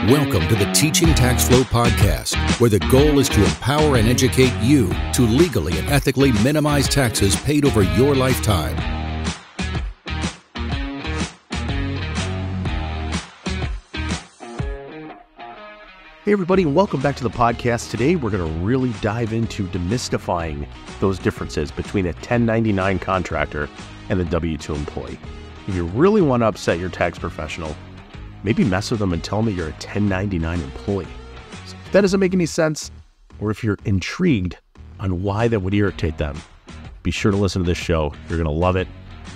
Welcome to the Teaching Tax Flow podcast, where the goal is to empower and educate you to legally and ethically minimize taxes paid over your lifetime. Hey everybody, and welcome back to the podcast. Today we're going to really dive into demystifying those differences between a 1099 contractor and the W-2 employee. If you really want to upset your tax professional, maybe mess with them and tell them that you're a 1099 employee. So if that doesn't make any sense, or if you're intrigued on why that would irritate them, be sure to listen to this show. You're going to love it.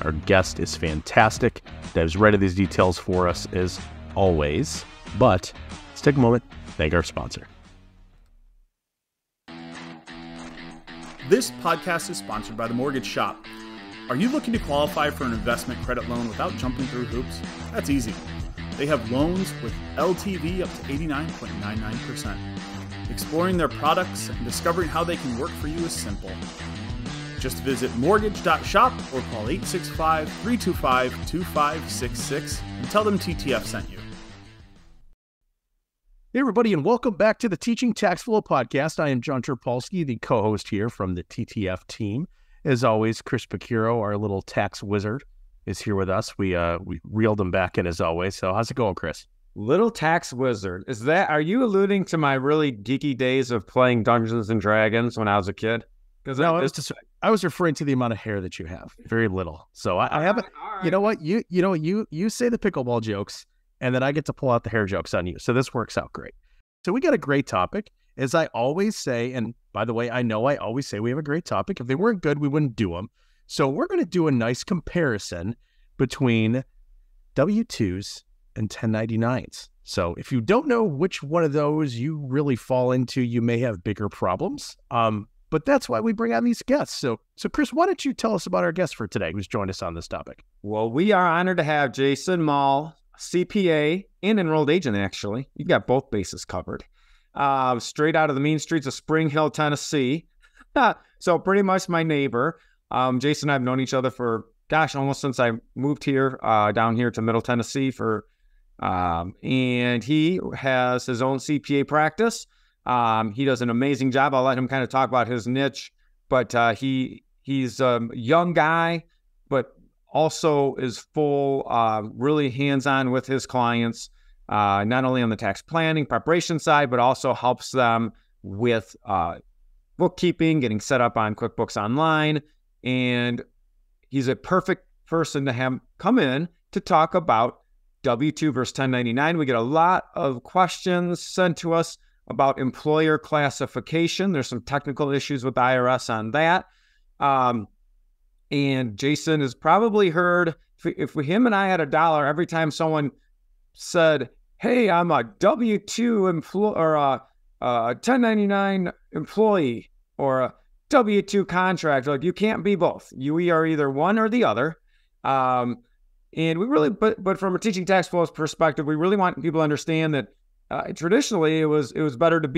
Our guest is fantastic. Dev's read these details for us as always, but let's take a moment. Thank our sponsor. This podcast is sponsored by The Mortgage Shop. Are you looking to qualify for an investment credit loan without jumping through hoops? That's easy. They have loans with LTV up to 89.99%. Exploring their products and discovering how they can work for you is simple. Just visit mortgage.shop or call 865-325-2566 and tell them TTF sent you. Hey everybody, and welcome back to the Teaching Tax Flow podcast. I am John Trapolsky, the co-host here from the TTF team. As always, Chris Pacuro, our little tax wizard, is here with us. We reeled him back in as always. So how's it going, Chris? Little tax wizard. Are you alluding to my really geeky days of playing Dungeons and Dragons when I was a kid? Because no, I was referring to the amount of hair that you have. Very little. So I haven't. Right. You know what? You say the pickleball jokes, and then I get to pull out the hair jokes on you. So this works out great. So we got a great topic. As I always say, and by the way, I know I always say we have a great topic. If they weren't good, we wouldn't do them. So we're going to do a nice comparison between W-2s and 1099s. So if you don't know which one of those you really fall into, you may have bigger problems. But that's why we bring on these guests. So Chris, why don't you tell us about our guest for today who's joined us on this topic? Well, we are honored to have Jason Mall, CPA and enrolled agent, actually. You've got both bases covered. Straight out of the mean streets of Spring Hill, Tennessee. So pretty much my neighbor. Jason and I have known each other for, almost since I moved here, down here to Middle Tennessee and he has his own CPA practice. He does an amazing job. I'll let him kind of talk about his niche, but he's a young guy, but also is full, really hands-on with his clients, not only on the tax planning preparation side, but also helps them with bookkeeping, getting set up on QuickBooks Online. And he's a perfect person to have come in to talk about W-2 versus 1099. We get a lot of questions sent to us about employer classification. There's some technical issues with IRS on that. And Jason has probably heard, if him and I had $1 every time someone said, hey, I'm a W-2 employee or a 1099 employee or a W-2 contractor. Like, you can't be both. We are either one or the other. And we really, but from a teaching tax flows perspective, we really want people to understand that traditionally it was better to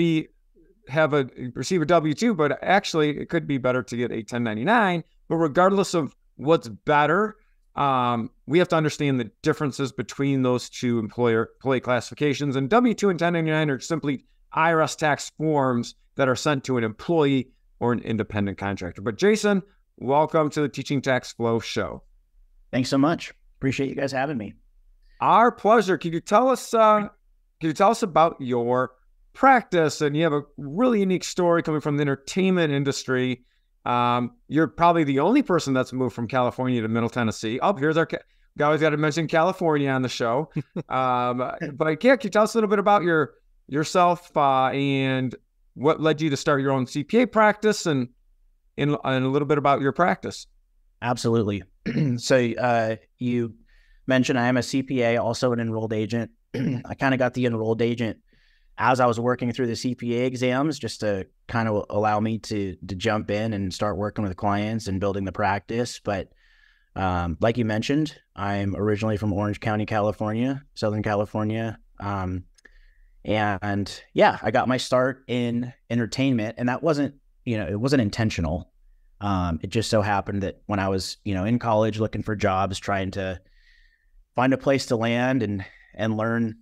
receive a W-2, but actually it could be better to get a 1099. But regardless of what's better, we have to understand the differences between those two employee classifications. And W-2 and 1099 are simply IRS tax forms that are sent to an employee or an independent contractor. But Jason, welcome to the Teaching Tax Flow show. Thanks so much. Appreciate you guys having me. Our pleasure. Can you tell us about your practice? And you have a really unique story coming from the entertainment industry. You're probably the only person that's moved from California to Middle Tennessee. Here's our we always got to mention California on the show. But can you tell us a little bit about yourself and what led you to start your own CPA practice and a little bit about your practice? Absolutely. So you mentioned I am a CPA, also an enrolled agent. I kind of got the enrolled agent as I was working through the CPA exams, just to kind of allow me to jump in and start working with clients and building the practice. But like you mentioned, I'm originally from Orange County, California, Southern California. And yeah, I got my start in entertainment, and that wasn't, it wasn't intentional. It just so happened that when I was, in college looking for jobs, trying to find a place to land and learn,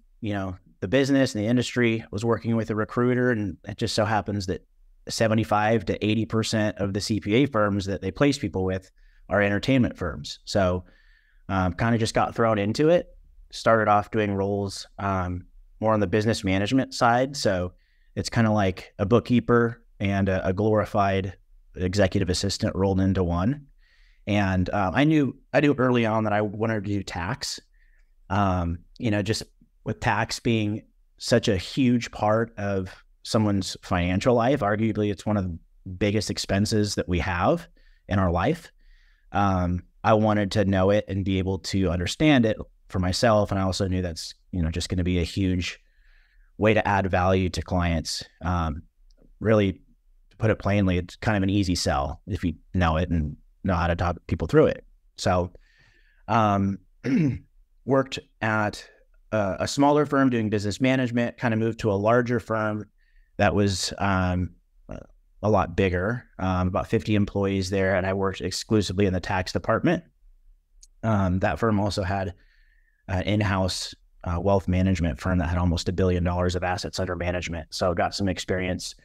the business and the industry, was working with a recruiter, and it just so happens that 75 to 80% of the CPA firms that they place people with are entertainment firms. So kind of just got thrown into it. Started off doing roles more on the business management side. So it's kind of like a bookkeeper and a glorified executive assistant rolled into one. And I knew early on that I wanted to do tax. Just with tax being such a huge part of someone's financial life, arguably it's one of the biggest expenses that we have in our life. I wanted to know it and be able to understand it for myself. And I also knew that's, just going to be a huge way to add value to clients. Really, to put it plainly, it's kind of an easy sell if you know it and know how to talk people through it. So, worked at a smaller firm doing business management, kind of moved to a larger firm that was a lot bigger, about 50 employees there. And I worked exclusively in the tax department. That firm also had an in-house wealth management firm that had almost $1 billion of assets under management. So got some experience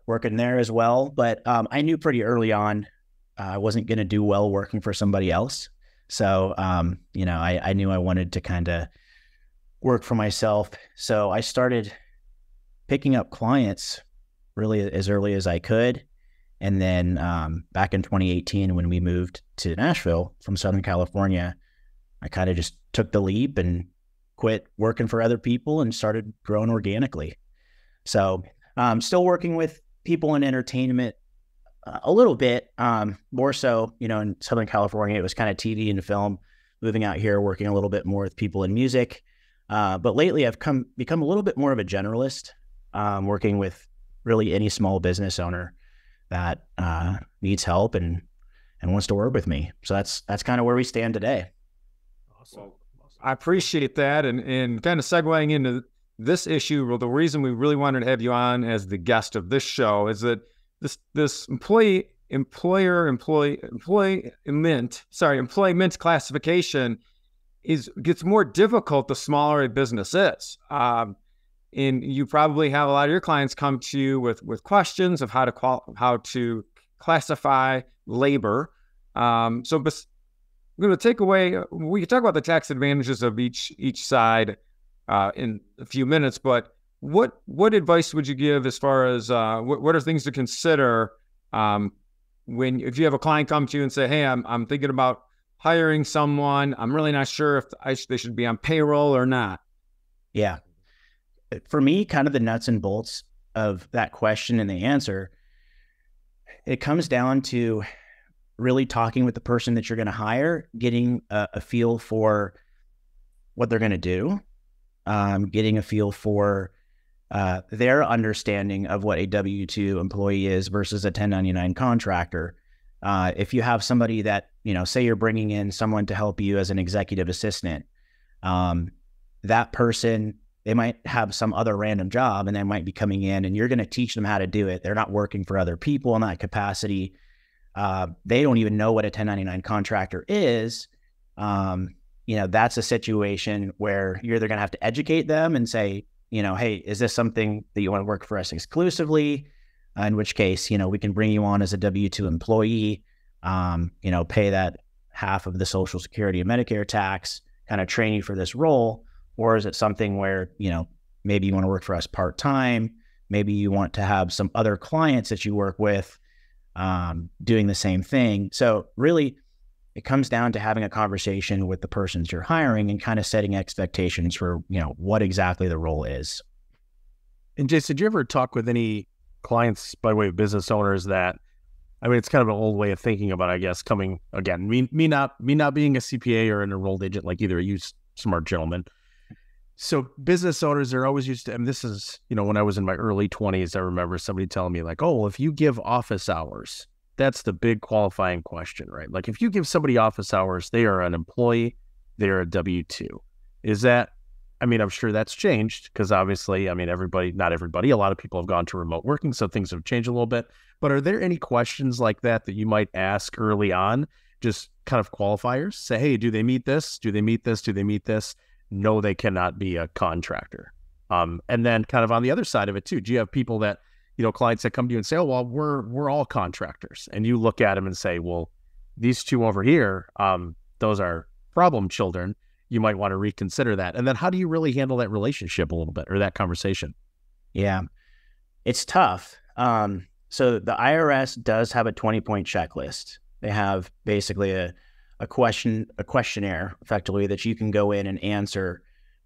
working there as well. But I knew pretty early on I wasn't going to do well working for somebody else. So, I knew I wanted to kind of work for myself. So I started picking up clients really as early as I could. And then back in 2018, when we moved to Nashville from Southern California, I kind of just took the leap and quit working for other people and started growing organically. So still working with people in entertainment a little bit, more so, in Southern California, it was kind of TV and film. Moving out here, working a little bit more with people in music. But lately I've become a little bit more of a generalist, working with really any small business owner that needs help and wants to work with me. So that's kind of where we stand today. Awesome. I appreciate that. And kind of segueing into this issue, well, the reason we really wanted to have you on as the guest of this show is that this employment classification gets more difficult the smaller a business is. And you probably have a lot of your clients come to you with questions of how to classify labor. So we're going to take away, we can talk about the tax advantages of each side in a few minutes, but what advice would you give as far as what are things to consider if you have a client come to you and say, hey, I'm thinking about hiring someone, I'm really not sure if they should be on payroll or not? Yeah. For me, kind of the nuts and bolts of that question and the answer, it comes down to really talking with the person that you're going to hire, getting a feel for what they're going to do, getting a feel for their understanding of what a W-2 employee is versus a 1099 contractor. If you have somebody that, say you're bringing in someone to help you as an executive assistant, that person, they might have some other random job and they might be coming in and you're going to teach them how to do it. They're not working for other people in that capacity. They don't even know what a 1099 contractor is. That's a situation where you're either going to have to educate them and say, hey, is this something that you want to work for us exclusively? In which case, we can bring you on as a W-2 employee, pay that half of the Social Security and Medicare tax, kind of train you for this role. Or is it something where, maybe you want to work for us part-time, maybe you want to have some other clients that you work with doing the same thing. So really, it comes down to having a conversation with the persons you're hiring and kind of setting expectations for, what exactly the role is. And Jason, did you ever talk with any clients by way of business owners that, it's kind of an old way of thinking about, I guess, coming again, me not being a CPA or an enrolled agent like either of you smart gentlemen. So business owners are always used to, and this is, when I was in my early 20s, I remember somebody telling me like, oh, well, if you give office hours, that's the big qualifying question, right? Like if you give somebody office hours, they are an employee, they're a W-2. Is that, I'm sure that's changed because obviously, not everybody, a lot of people have gone to remote working, so things have changed a little bit. But are there any questions like that you might ask early on? Just kind of qualifiers? Say, hey, do they meet this? Do they meet this? Do they meet this? No, they cannot be a contractor. And then kind of on the other side of it too, do you have people that, clients that come to you and say, oh, well, we're all contractors. And you look at them and say, well, these two over here, those are problem children. You might want to reconsider that. And then how do you really handle that relationship a little bit, or that conversation? Yeah, it's tough. So the IRS does have a 20-point checklist. They have basically a questionnaire effectively that you can go in and answer,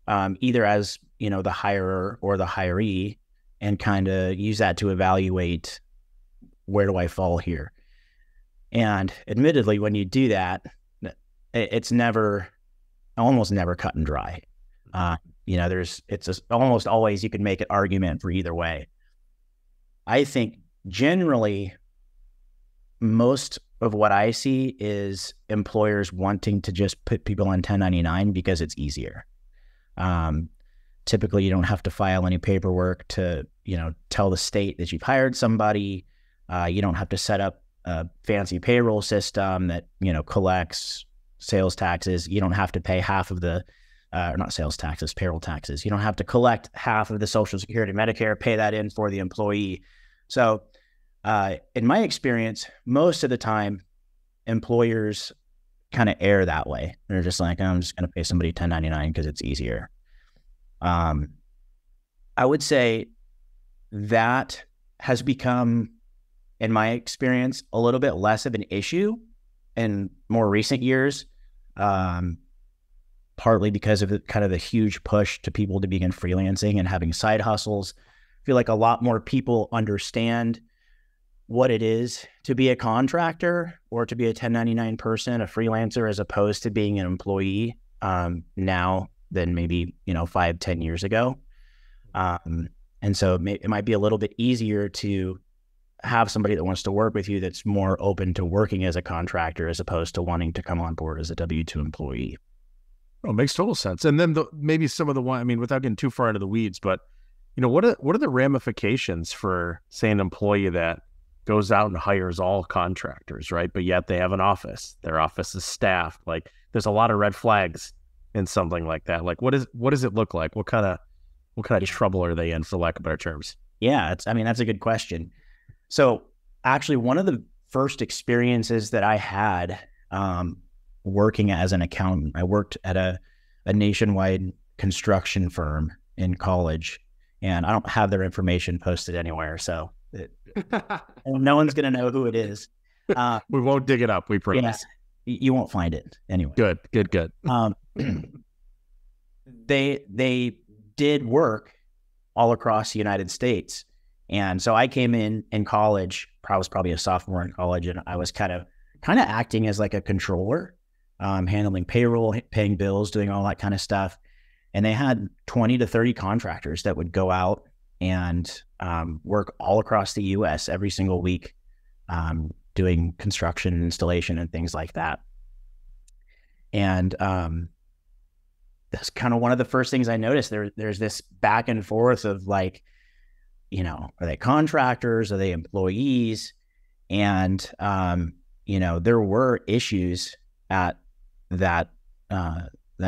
either as, the hirer or the hiree, and kind of use that to evaluate, where do I fall here? And admittedly, when you do that, it's almost never cut and dry. Almost always you can make an argument for either way. I think generally most of what I see is employers wanting to just put people on 1099 because it's easier. Typically you don't have to file any paperwork to, tell the state that you've hired somebody. You don't have to set up a fancy payroll system that, collects sales taxes. You don't have to pay half of the, not sales taxes, payroll taxes. You don't have to collect half of the Social Security, Medicare, pay that in for the employee. So in my experience, most of the time, employers kind of err that way. They're just like, I'm just going to pay somebody 1099 because it's easier. I would say that has become, in my experience, a little bit less of an issue in more recent years, partly because of the huge push to people to begin freelancing and having side hustles. I feel like a lot more people understand what it is to be a contractor or to be a 1099 person, a freelancer, as opposed to being an employee now than maybe 5-10 years ago. And so it might be a little bit easier to have somebody that wants to work with you that's more open to working as a contractor as opposed to wanting to come on board as a W-2 employee. Oh, it makes total sense. And then maybe some of the without getting too far into the weeds, but what are the ramifications for, say, an employee that goes out and hires all contractors, right? But yet they have an office. Their office is staffed. Like, there's a lot of red flags in something like that. Like, what does it look like? What kind of trouble are they in, for lack of better terms? Yeah, that's a good question. So actually, one of the first experiences that I had working as an accountant, I worked at a nationwide construction firm in college, and I don't have their information posted anywhere, so no one's going to know who it is. We won't dig it up, we promise. Yeah, you won't find it anyway. Good. They did work all across the United States. And so I came in college, I was probably a sophomore in college, and I was kind of acting as like a controller, handling payroll, paying bills, doing all that kind of stuff. And they had 20 to 30 contractors that would go out and work all across the U.S. every single week, doing construction and installation and things like that. And that's kind of one of the first things I noticed. There's this back and forth of like, are they contractors? Are they employees? And, there were issues at that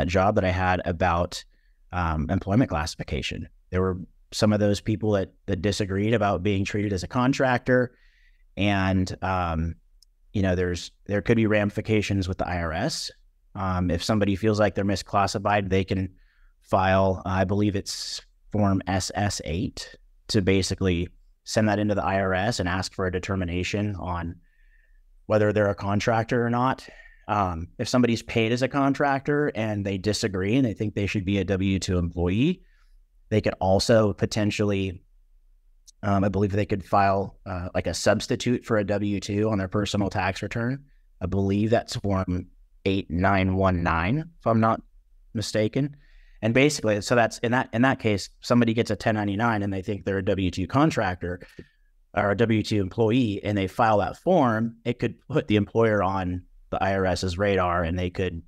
job that I had about employment classification. There were some of those people that disagreed about being treated as a contractor. And, there could be ramifications with the IRS. If somebody feels like they're misclassified, they can file, I believe it's Form SS8, to basically send that into the IRS and ask for a determination on whether they're a contractor or not. If somebody's paid as a contractor and they disagree and they think they should be a W-2 employee, they could also potentially, I believe they could file like a substitute for a W-2 on their personal tax return. I believe that's Form 8919, if I'm not mistaken. And basically, so that's in that case, somebody gets a 1099 and they think they're a W-2 contractor or a W-2 employee, and they file that form, it could put the employer on the IRS's radar, and they could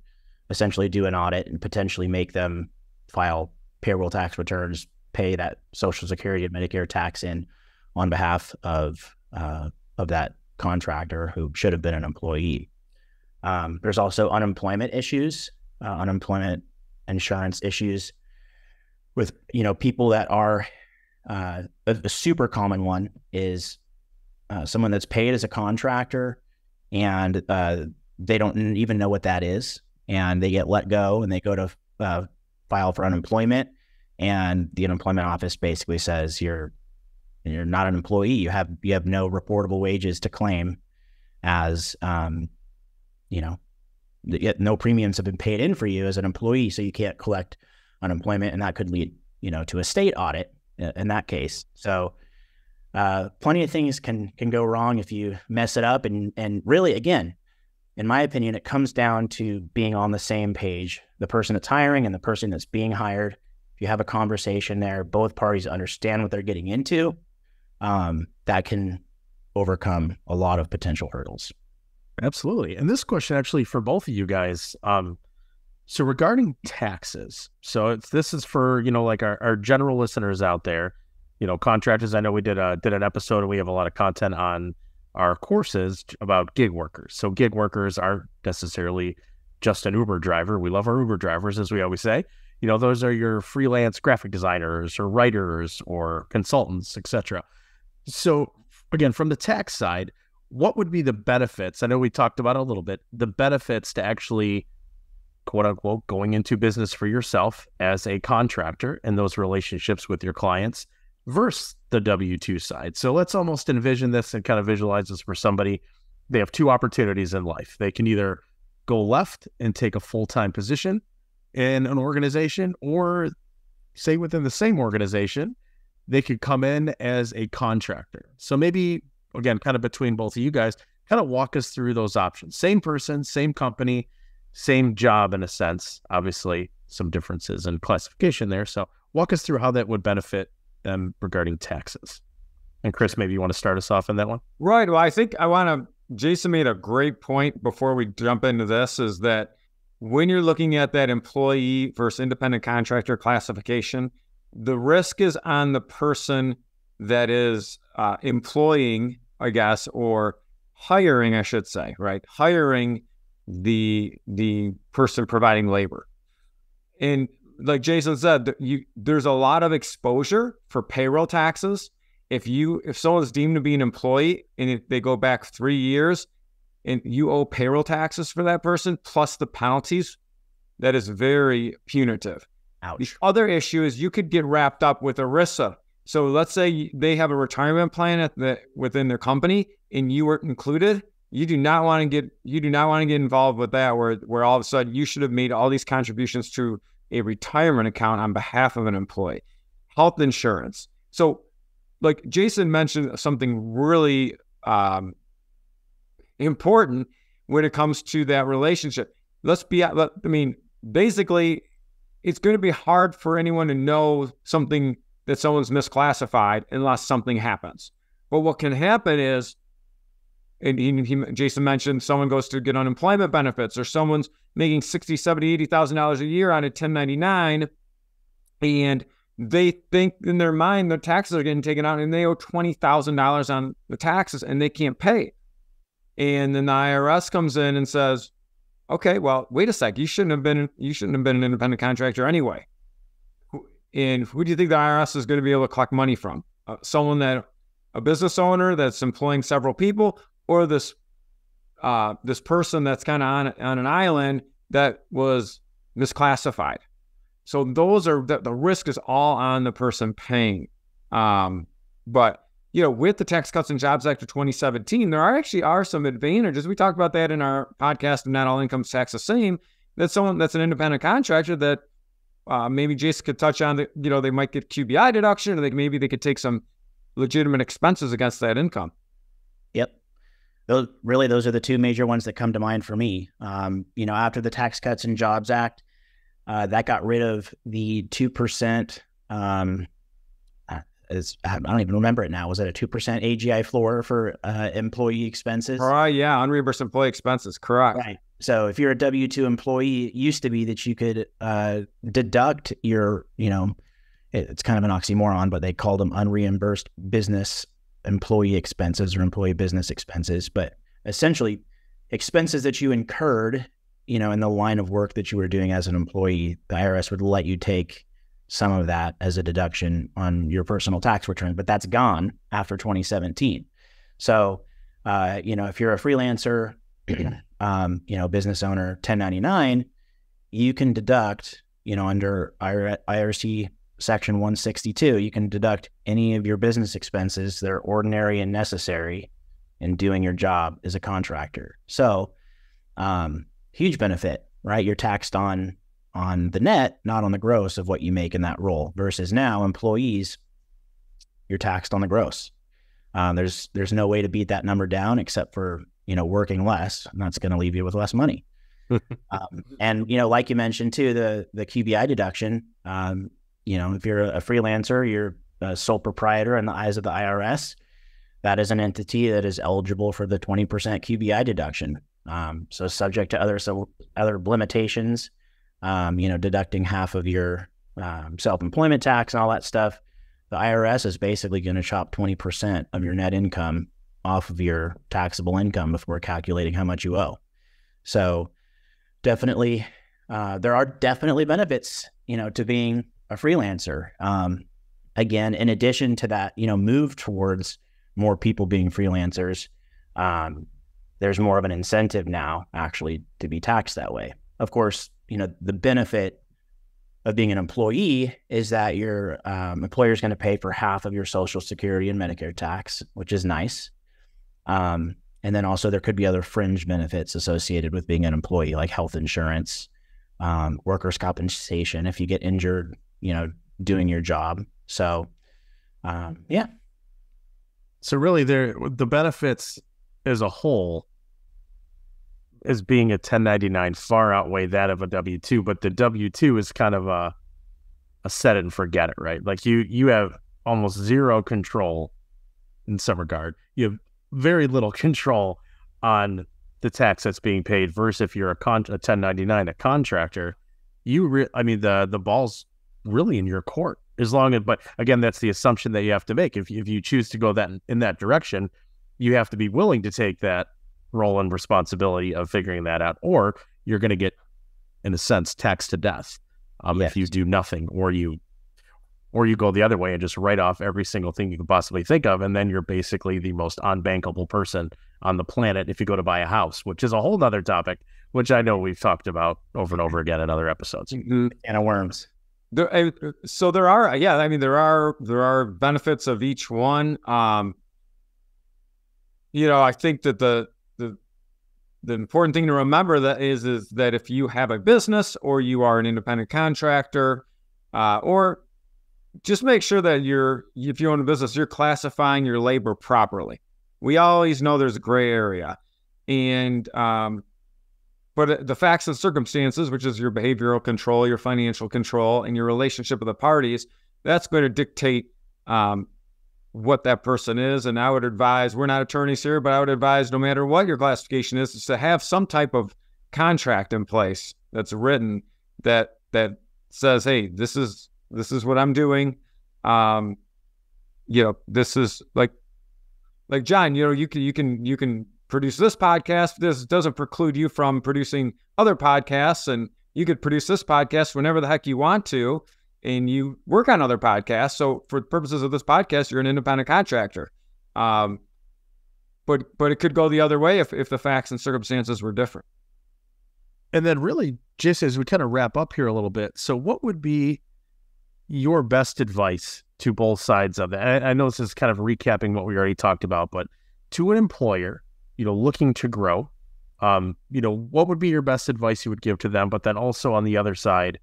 essentially do an audit and potentially make them file payroll tax returns, pay that Social Security and Medicare tax in on behalf of that contractor who should have been an employee. There's also unemployment issues, unemployment insurance issues. with, people that are, a super common one is someone that's paid as a contractor, and they don't even know what that is, and they get let go, and they go to file for unemployment, and the unemployment office basically says you're not an employee. You have no reportable wages to claim, as no premiums have been paid in for you as an employee, so you can't collect unemployment, and that could lead to a state audit in that case. So plenty of things can go wrong if you mess it up, and really, again, in my opinion, it comes down to being on the same page, the person that's hiring and the person that's being hired. If you have a conversation there, both parties understand what they're getting into, that can overcome a lot of potential hurdles. Absolutely. And this question actually for both of you guys. So regarding taxes, this is for, like our general listeners out there, contractors. I know we did an episode, and we have a lot of content on our courses about gig workers. So gig workers aren't necessarily just an Uber driver. We love our Uber drivers, as we always say. Those are your freelance graphic designers or writers or consultants, etc. So again, from the tax side, what would be the benefits? I know we talked about it a little bit, the benefits to actually, quote unquote, going into business for yourself as a contractor and those relationships with your clients versus the W-2 side. So let's almost envision this and kind of visualize this for somebody. They have two opportunities in life. They can either go left and take a full-time position in an organization, or say within the same organization, they could come in as a contractor. So maybe, again, kind of between both of you guys, kind of walk us through those options. Same person, same company, same job in a sense. Obviously, some differences in classification there. So walk us through how that would benefit them regarding taxes. And Chris, maybe you want to start us off on that one? Right. Well, I think Jason made a great point before we jump into this, is that when you're looking at that employee versus independent contractor classification, the risk is on the person that is employing, I guess, or hiring, I should say, right? Hiring the person providing labor. And like Jason said, there's a lot of exposure for payroll taxes. If someone's deemed to be an employee and if they go back 3 years and you owe payroll taxes for that person plus the penalties, that is very punitive. Ouch. The other issue is you could get wrapped up with ERISA. So let's say they have a retirement plan within their company and you were included. You do not want to get involved with that, where all of a sudden you should have made all these contributions to a retirement account on behalf of an employee. Health insurance. So like Jason mentioned something really important when it comes to that relationship. Basically, it's going to be hard for anyone to know something that someone's misclassified unless something happens. But what can happen is, and Jason mentioned, someone goes to get unemployment benefits, or someone's making $60,000, $70,000, $80,000 a year on a 1099, and they think in their mind their taxes are getting taken out, and they owe $20,000 on the taxes, and they can't pay. And then the IRS comes in and says, "Okay, well, wait a sec. You shouldn't have been an independent contractor anyway." And who do you think the IRS is going to be able to collect money from? A business owner that's employing several people, or this person that's kind of on an island that was misclassified. So the risk is all on the person paying. But with the Tax Cuts and Jobs Act of 2017, there are some advantages. We talked about that in our podcast, Not All Income Tax the Same. That's someone that's an independent contractor that maybe Jason could touch on. That they might get QBI deduction, or maybe they could take some legitimate expenses against that income. Yep. Those are the two major ones that come to mind for me. After the Tax Cuts and Jobs Act, that got rid of the 2%. I don't even remember it now. Was it a 2% AGI floor for employee expenses? Yeah, unreimbursed employee expenses. Correct. Right. So if you're a W-2 employee, it used to be that you could deduct your, it's kind of an oxymoron, but they called them unreimbursed business employee expenses or employee business expenses. But essentially, expenses that you incurred, in the line of work that you were doing as an employee, the IRS would let you take some of that as a deduction on your personal tax return, but that's gone after 2017. So, if you're a freelancer, business owner, 1099, you can deduct, under IRC Section 162, you can deduct any of your business expenses that are ordinary and necessary in doing your job as a contractor. So, huge benefit, right? You're taxed on the net, not on the gross of what you make in that role, versus now employees, you're taxed on the gross. There's no way to beat that number down except for, working less, and that's going to leave you with less money. And, like you mentioned too, the QBI deduction, if you're a freelancer, you're a sole proprietor in the eyes of the IRS, that is an entity that is eligible for the 20% QBI deduction. So subject to other limitations, deducting half of your self-employment tax and all that stuff, the IRS is basically going to chop 20% of your net income off of your taxable income before calculating how much you owe. So definitely, there are definitely benefits, to being a freelancer. Again, in addition to that, move towards more people being freelancers, there's more of an incentive now actually to be taxed that way. Of course, the benefit of being an employee is that your employer is going to pay for half of your Social Security and Medicare tax, which is nice. And then also there could be other fringe benefits associated with being an employee, like health insurance, workers' compensation if you get injured, doing your job. So, yeah. So really the benefits as a whole as being a 1099 far outweigh that of a W-2, but the W-2 is kind of a set it and forget it, right? Like you have almost zero control in some regard. You have very little control on the tax that's being paid versus if you're a 1099, a contractor, the ball's really in your court but again, that's the assumption that you have to make. If you choose to go in that direction, you have to be willing to take that role and responsibility of figuring that out, or you're going to get, in a sense, taxed to death if you do nothing, or you go the other way and just write off every single thing you could possibly think of, and then you're basically the most unbankable person on the planet if you go to buy a house, which is a whole other topic, which I know we've talked about over and over again in other episodes. And of worms. So there are benefits of each one. I think that the important thing to remember that is that if you have a business or you are an independent contractor, or just make sure that if you own a business, you're classifying your labor properly. We always know there's a gray area, but the facts and circumstances, which is your behavioral control, your financial control, and your relationship with the parties, that's going to dictate what that person is. And I would advise, we're not attorneys here, but I would advise, no matter what your classification is to have some type of contract in place that's written that says, hey, this is what I'm doing. This is like John, you can produce this podcast. This doesn't preclude you from producing other podcasts, and you could produce this podcast whenever the heck you want to, and you work on other podcasts. So for purposes of this podcast, you're an independent contractor. But it could go the other way if the facts and circumstances were different. And then really, just as we kind of wrap up here a little bit, so what would be your best advice to both sides of that? I know this is kind of recapping what we already talked about, but to an employer, looking to grow, what would be your best advice you would give to them? But then also on the other side,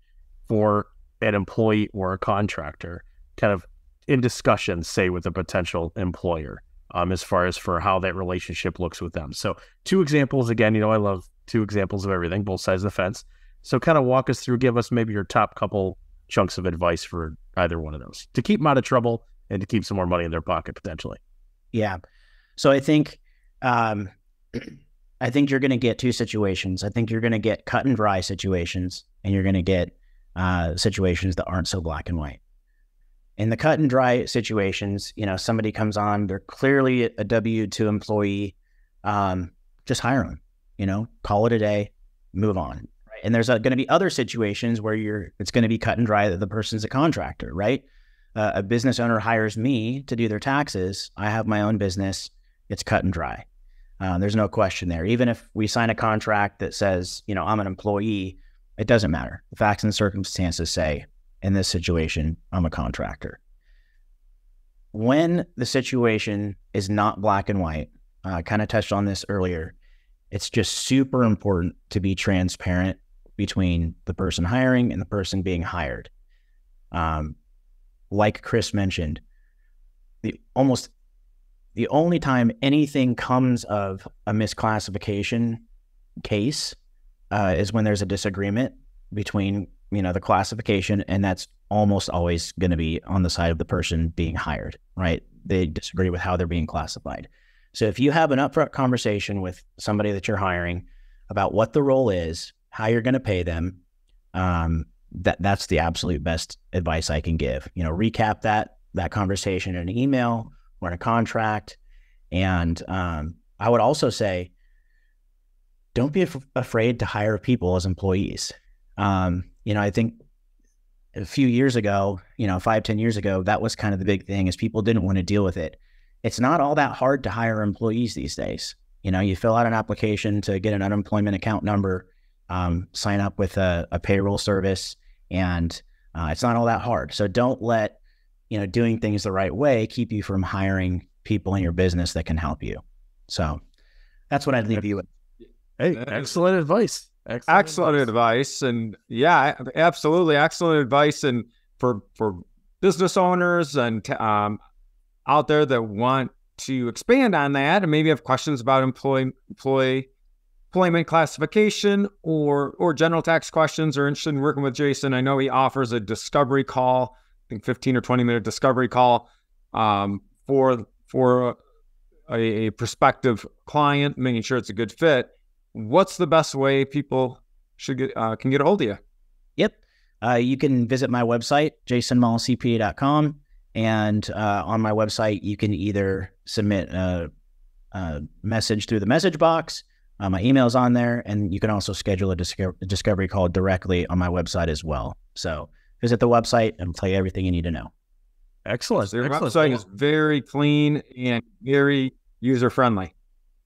for an employee or a contractor, kind of in discussion, say with a potential employer, as far as for how that relationship looks with them. So 2 examples, again, I love 2 examples of everything, both sides of the fence. So kind of walk us through, give us maybe your top couple chunks of advice for either one of those to keep them out of trouble and to keep some more money in their pocket potentially. Yeah. So I think you're going to get 2 situations. I think you're going to get cut and dry situations, and you're going to get situations that aren't so black and white. In the cut and dry situations, somebody comes on, they're clearly a W-2 employee, just hire them, call it a day, move on, And there's going to be other situations where it's going to be cut and dry that the person's a contractor, right? A business owner hires me to do their taxes. I have my own business. It's cut and dry. There's no question there. Even if we sign a contract that says, I'm an employee, it doesn't matter. The facts and circumstances say, in this situation, I'm a contractor. When the situation is not black and white, I kind of touched on this earlier, it's just super important to be transparent between the person hiring and the person being hired. Like Chris mentioned, the only time anything comes of a misclassification case is when there's a disagreement between, the classification, and that's almost always going to be on the side of the person being hired, right? They disagree with how they're being classified. So if you have an upfront conversation with somebody that you're hiring about what the role is, how you're going to pay them, that's the absolute best advice I can give. Recap that conversation in an email or in a contract. And I would also say, don't be afraid to hire people as employees. I think a few years ago, 5-10 years ago, that was kind of the big thing, is people didn't want to deal with it. It's not all that hard to hire employees these days. You fill out an application to get an unemployment account number, sign up with a payroll service, and it's not all that hard. So don't let, doing things the right way keep you from hiring people in your business that can help you. So that's what I'd leave you with. Hey, excellent advice. Excellent advice. And yeah, absolutely excellent advice. And for business owners and out there that want to expand on that and maybe have questions about employment classification or general tax questions, or interested in working with Jason, I know he offers a discovery call, I think 15 or 20-minute discovery call for a prospective client, making sure it's a good fit. What's the best way people can get a hold of you? Yep. You can visit my website, jasonmallcpa.com. And on my website, you can either submit a message through the message box. My email's on there, and you can also schedule a discovery call directly on my website as well. So visit the website and tell you everything you need to know. Excellent. Their website is very clean and very user-friendly.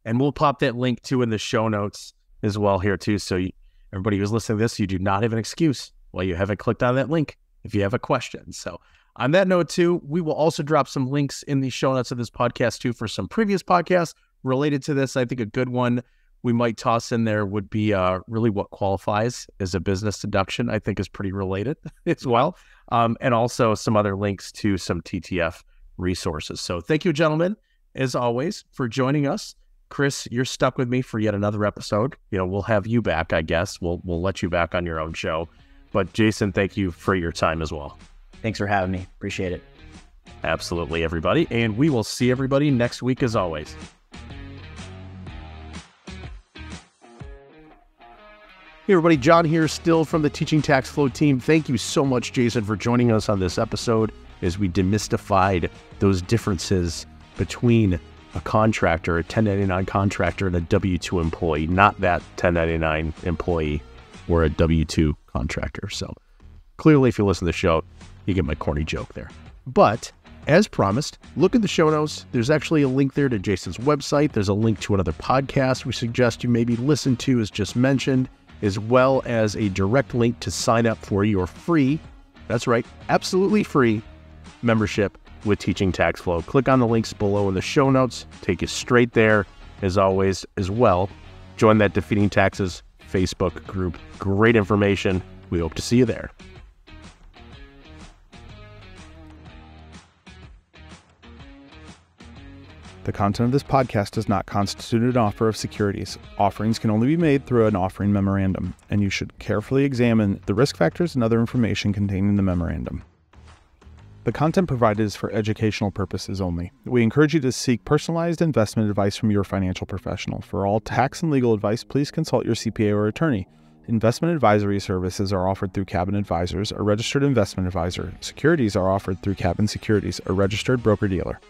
And we'll pop that link too in the show notes as well here too. So everybody who's listening to this, you do not have an excuse while you haven't clicked on that link if you have a question. So on that note too, we will also drop some links in the show notes of this podcast too for some previous podcasts related to this. I think a good one we might toss in there would be really what qualifies as a business deduction, I think is pretty related as well. And also some other links to some TTF resources. So thank you, gentlemen, as always, for joining us. Chris, you're stuck with me for yet another episode. We'll have you back, I guess. We'll let you back on your own show. But Jason, thank you for your time as well. Thanks for having me. Appreciate it. Absolutely, everybody. And we will see everybody next week as always. Hey everybody, John here, still from the Teaching Tax Flow team. Thank you so much, Jason, for joining us on this episode as we demystified those differences between a contractor, a 1099 contractor, and a W-2 employee, not that 1099 employee or a W-2 contractor. So clearly, if you listen to the show, you get my corny joke there. But as promised, look at the show notes. There's actually a link there to Jason's website. There's a link to another podcast we suggest you maybe listen to, as just mentioned, as well as a direct link to sign up for your free, that's right, absolutely free membership with Teaching Tax Flow. Click on the links below in the show notes, take you straight there. As always, as well, join that Defeating Taxes Facebook group. Great information. We hope to see you there. The content of this podcast does not constitute an offer of securities. Offerings can only be made through an offering memorandum, and you should carefully examine the risk factors and other information contained in the memorandum. The content provided is for educational purposes only. We encourage you to seek personalized investment advice from your financial professional. For all tax and legal advice, please consult your CPA or attorney. Investment advisory services are offered through Cabin Advisors, a registered investment advisor. Securities are offered through Cabin Securities, a registered broker-dealer.